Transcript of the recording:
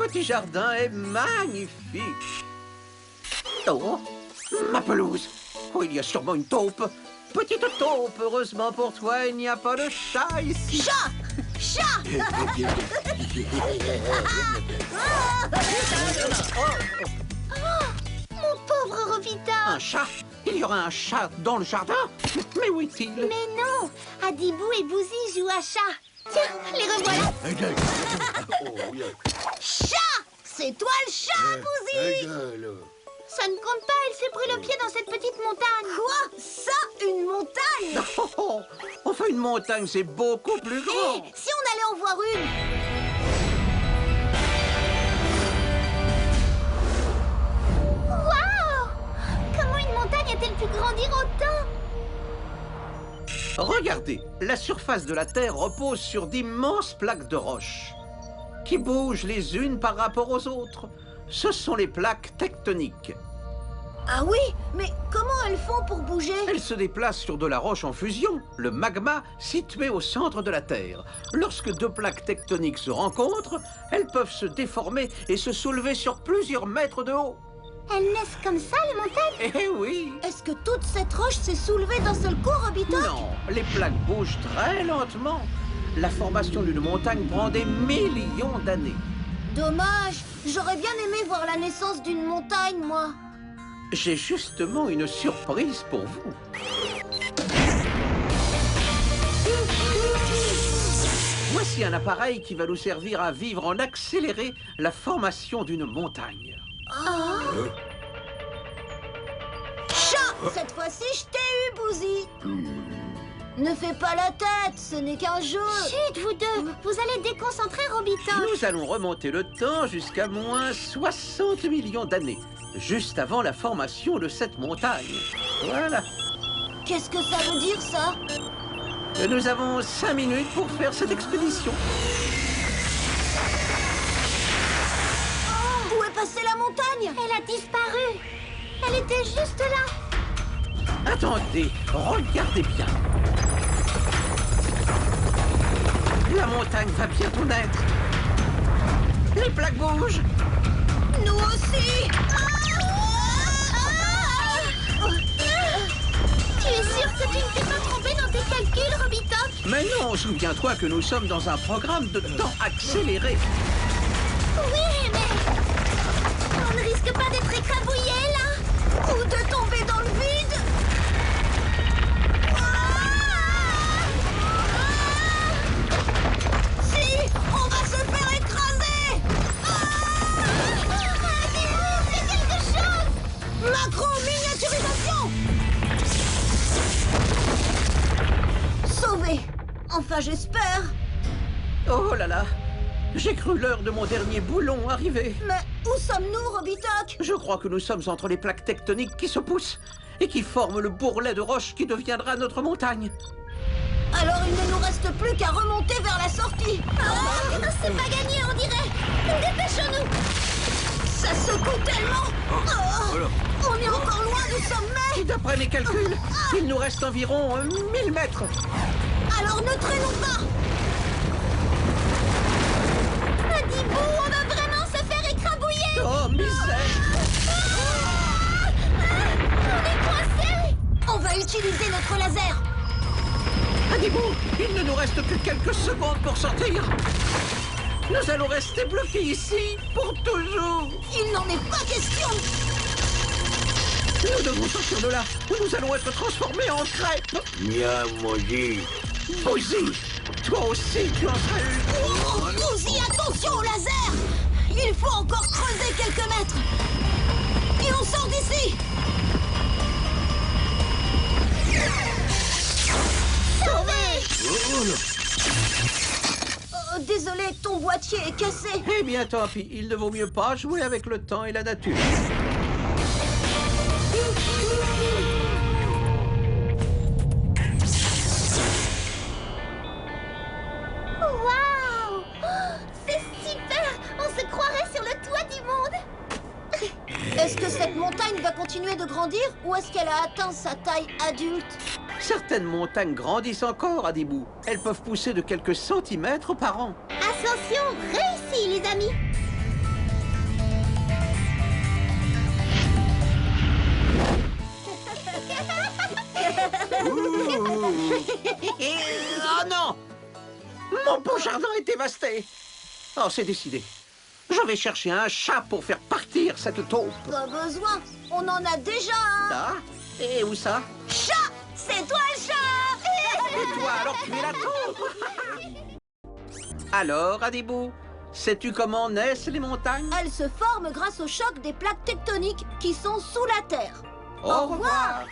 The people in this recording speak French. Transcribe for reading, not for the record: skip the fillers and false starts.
petit jardin est magnifique. Oh, ma pelouse. Oh, il y a sûrement une taupe. Petite taupe, heureusement pour toi, il n'y a pas de chat ici. Chat! Chat! Mon pauvre Robita! Un chat? Il y aura un chat dans le jardin? Mais où est-il? Mais non! Adibou et Bouzi jouent à chat. Tiens, les revoilà. Chat! C'est toi le chat, Bouzi! Ça ne compte pas, elle s'est pris le pied dans cette petite montagne. Quoi? Ça, une montagne? Oh, enfin, une montagne, c'est beaucoup plus grand. Hé, si on allait en voir une? Waouh! Comment une montagne a-t-elle pu grandir autant? Regardez, la surface de la Terre repose sur d'immenses plaques de roches qui bougent les unes par rapport aux autres. Ce sont les plaques tectoniques. Ah oui, mais comment elles font pour bouger? Elles se déplacent sur de la roche en fusion, le magma situé au centre de la Terre. Lorsque deux plaques tectoniques se rencontrent, elles peuvent se déformer et se soulever sur plusieurs mètres de haut. Elles naissent comme ça, les montagnes? Eh oui! Est-ce que toute cette roche s'est soulevée d'un seul coup, Robita? Non, les plaques bougent très lentement. La formation d'une montagne prend des millions d'années. Dommage, j'aurais bien aimé voir la naissance d'une montagne, moi. J'ai justement une surprise pour vous. Voici un appareil qui va nous servir à vivre en accéléré la formation d'une montagne. Chat! Cette fois-ci, je t'ai eu, Bouzi. Ne fais pas la tête, ce n'est qu'un jeu. Chut, vous deux, vous allez déconcentrer Robita. Nous allons remonter le temps jusqu'à moins 60 millions d'années, juste avant la formation de cette montagne. Voilà. Qu'est-ce que ça veut dire, ça? Nous avons 5 minutes pour faire cette expédition. Où est passée la montagne? Elle a disparu. Elle était juste là. Attendez, regardez bien. La montagne va bientôt naître. Les plaques bougent. Nous aussi. Tu es sûr que tu ne t'es pas trompé dans tes calculs, Robita? Mais non, souviens-toi que nous sommes dans un programme de temps accéléré. Oui, mais on ne risque pas d'être écrabouillé, là? Ou de tomber dans le vide? Si, on va se faire écraser! Fais quelque chose! Macro-miniaturisation! Sauvé! Enfin, j'espère! Oh là là, j'ai cru l'heure de mon dernier boulon arriver. Mais où sommes-nous, Robitoc? Je crois que nous sommes entre les plaques tectoniques qui se poussent et qui forment le bourrelet de roche qui deviendra notre montagne. Alors il ne nous reste plus qu'à remonter vers la sortie. C'est pas gagné, on dirait. Dépêchons-nous. Ça secoue tellement. On est encore loin du sommet. D'après mes calculs, il nous reste environ 1000 mètres. Alors ne traînons pas. Adibou, on va vraiment se faire écrabouiller. Oh, misère! On est coincés. On va utiliser notre laser. Adibou, il ne nous reste que quelques secondes pour sortir. Nous allons rester bloqués ici pour toujours. Il n'en est pas question. Nous devons sortir de là ou nous allons être transformés en crêpes. Miam, maudit. Bouzi, toi aussi tu en serais une. Bouzi, attention au laser. Il faut encore creuser quelques mètres. Et on sort d'ici. Sauvé. Désolé, ton boîtier est cassé. Eh bien tant pis, il ne vaut mieux pas jouer avec le temps et la nature. Waouh! C'est super! On se croirait sur le toit du monde. Est-ce que cette montagne va continuer de grandir ou est-ce qu'elle a atteint sa taille adulte? Certaines montagnes grandissent encore, Adibou. Elles peuvent pousser de quelques centimètres par an. Ascension réussie, les amis! Mon beau jardin est dévasté. Oh, c'est décidé. Je vais chercher un chat pour faire partir cette taupe. Pas besoin, on en a déjà un. Ah, et où ça? Chat, c'est toi le chat. Et toi, alors tu es la taupe. Alors, Adibou, sais-tu comment naissent les montagnes? Elles se forment grâce au choc des plaques tectoniques qui sont sous la terre. Au revoir.